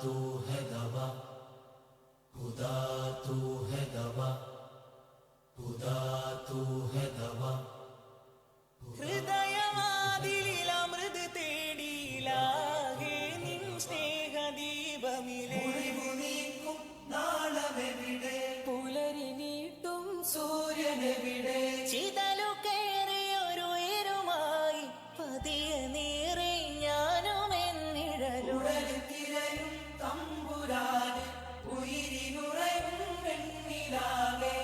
तू है दवा, खुदा तू है दवा, खुदा तू है दवा. ഹൃദയവാതിലിൽ അമൃത് തേടിയിലാകെ നിൻ സ്നേഹദീപമിലെ നാളമെവിടെ, പുലരി നീട്ടും സൂര്യനെവിടെ, ചിതലു കയറിയൊരു ഉയരുമായി പതിയെ നേറെ ഞാനും എന്നിഴലും തിരയും തമ്പുരാന് ഉയിരിനുറയും വെണ്ണിലാവേ.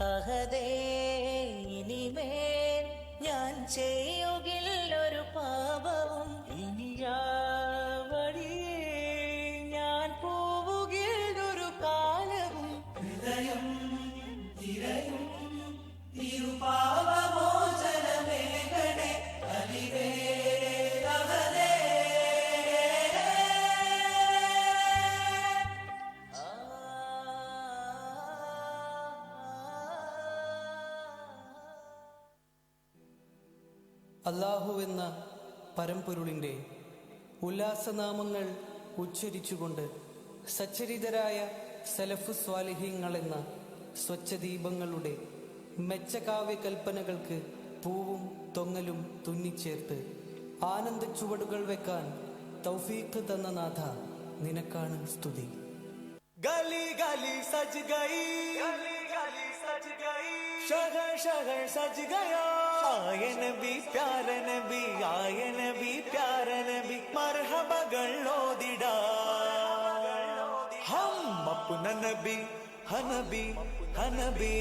അഹദേ ഇനിമേൽ ഞാൻ ചെയ്യുകില്ലൊരു പാപവും, ഇനിയാ വഴിയേ ഞാൻ പോവുകില്ലൊരു കാലവും. ഹൃദയം തിരയും തിരുപാപമോചനമേഘടേ അലിവേ അഹദേ. അല്ലാഹു എന്ന പരമ്പൊരുളിൻ്റെ ഉല്ലാസനാമങ്ങൾ ഉച്ചരിച്ചുകൊണ്ട് സച്ചരിതരായ സലഫു സ്വാലിഹീങ്ങൾ എന്ന സ്വച്ഛദീപങ്ങളുടെ മെച്ചകാവ്യ കൽപ്പനകൾക്ക് പൂവും തൊങ്ങലും തുന്നിച്ചേർത്ത് ആനന്ദ ചുവടുകൾ വെക്കാൻ തൗഫീഖ് തന്ന നാഥ, നിനക്കാണ് സ്തുതി. गली गली सज गई, गली गली सज गई, शहर शहर सज गया. आए नबी प्यारे नबी, आए नबी प्यारे नबी, मरहबകൾ ഓതിടാ. हम अपना नबी हनबी हनबी,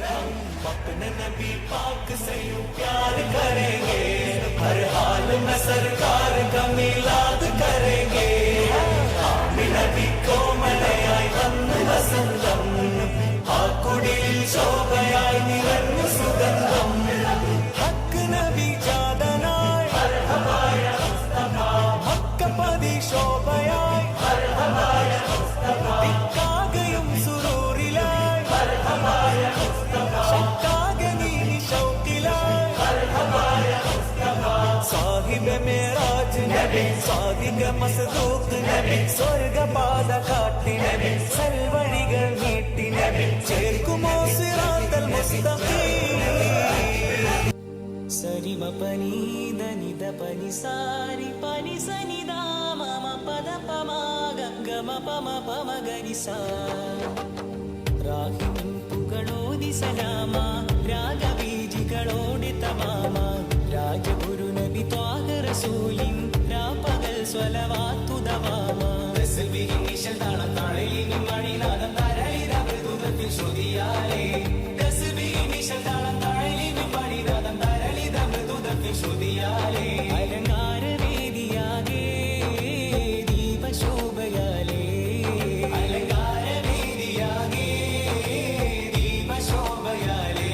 हम अपने नबी पाक से यूं प्यार करेंगे, हर हाल में सरकार का मिलाद करेंगे. നബി കോമലയായി വന്നു വസന്തം, ആ കുടിയിൽ ശോഭയായി നിറഞ്ഞു സുഗന്ധം. ഹക്ക് നബി ജാതനായി മക്കപതി ശോഭയായി, ദിക്കാകയും സുറൂറിലായി, ശക്കാകെ നീനി ശൗക്കിലായി. സാഹിബ് മേറാജ് നബി, സാദിക മസ്ദൂഖ് നബി, സ്വർഗപാത കാട്ടി നബി, സൽവഴികൾ നീട്ടി നബി, ചേർക്കുമോ സിറാത്തൽ മുസ്തഖീം. സരിമ പനി ധനിധ പനി സാരി പനി സനിധ മമ പദ പമ ഗമ പമ പമ ഗരിസാ. രാഹിമിൻ പുകളോതി സലാമ, രാഗബീജികളോടി തമാമ, രാജഗുരു നബി ത്വാഹ റസൂലിൻ രാപകൽ സ്വലവാത്തു ദവാമ. തസ്ബീഹ് നിശൽ താളം താളലിൻ മണിനാദം തരളിത മൃദുതത്തിൽ ശ്രുതിയാലേ, തസ്ബീഹ് നിശൽ താളം താളലിൻ മണിനാദം തരളിത മൃദുതത്തിൽ ശ്രുതിയാലേ. അലങ്കാര വേദിയാകെ ദീപശോഭയാലേ, അലങ്കാര വേദിയാകെ ദീപശോഭയാലേ.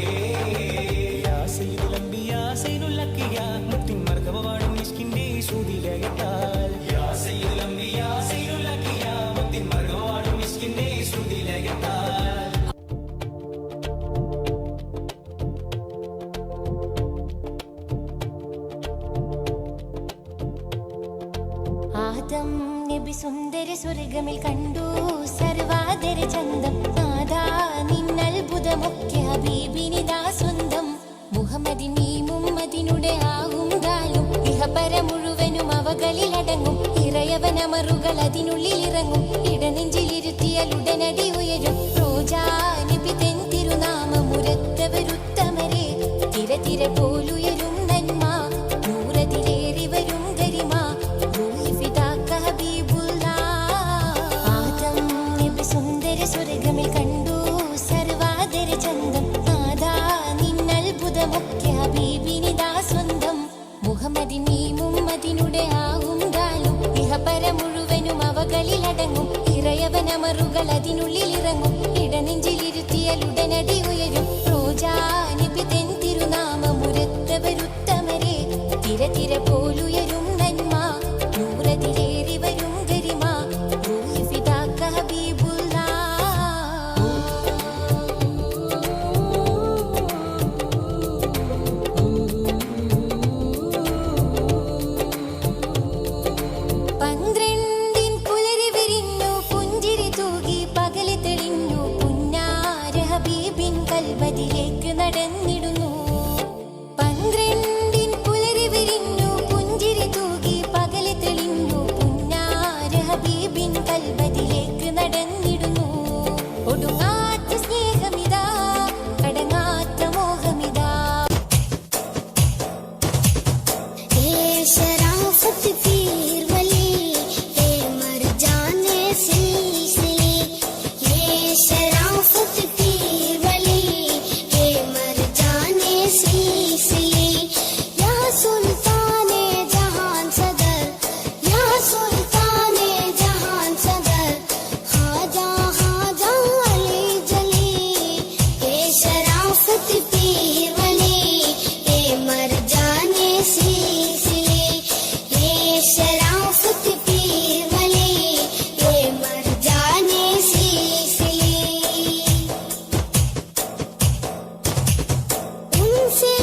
യാ സയ്യിദുൽ അംബിയാ സയ്യിദുൽ അഖിയാ, മുത്തിൻ മർഹബവാടും മിസ്കിന്റെ ശ്രുതിലയത്താൽ. യാ സയ്യിദുൽ അംബിയാ സയ്യിദുൽ അഖിയാ, മുത്തിൻ മർഹബവാടും മിസ്കിന്റെ ശ്രുതിലയത്താൽ. ആദം നബി സുന്ദര സ്വർഗമിൽ കണ്ടു സർവാദര ചന്തം. നാദാ നിന്നത്ഭുതമൊക്കെ ഹബീബിനിതാ സ്വന്തം. മുഹമ്മദിൻ ഈ മുമ്മദിനുടെ ആകും കാലും ഇഹപര മുഴുവനും അവകളിലടങ്ങും. ഇറയവനമറുകൾ അതിനുള്ളിൽ ഇറങ്ങും, ഇടനെഞ്ചിലിരുത്തിയാൽ ഉടനടി ഉയരും. റോജാ നബി തെൻ തിരുനാമമുരത്തവരുത്തമരെ, തിര തിര പോലുയരും നന്മ, നൂറതിലേറി വരും ഗരിമ. ആദം നബി സുന്ദര സ്വർഗമിൽ കണ്ടു സർവാദര ചന്തം. നാദാ നിന്നത്ഭുതമൊക്കെ ഹബീബിനിതാ സ്വന്തം. മുഹമ്മദിൻ ഈ മുമ്മദിനുടെ ആകും കാലും ഇഹപര മുഴുവനും അവകളിലടങ്ങും. सिलसिले या सुल्ताने जहान सदर या सुल्ताने जहान सदर ख्वाजा ख्वाजा अली जली ए शराफत पीर वली ए मरजाने सिलसिले ए शराफत पीर वली ए मरजाने सिलसिले उनसे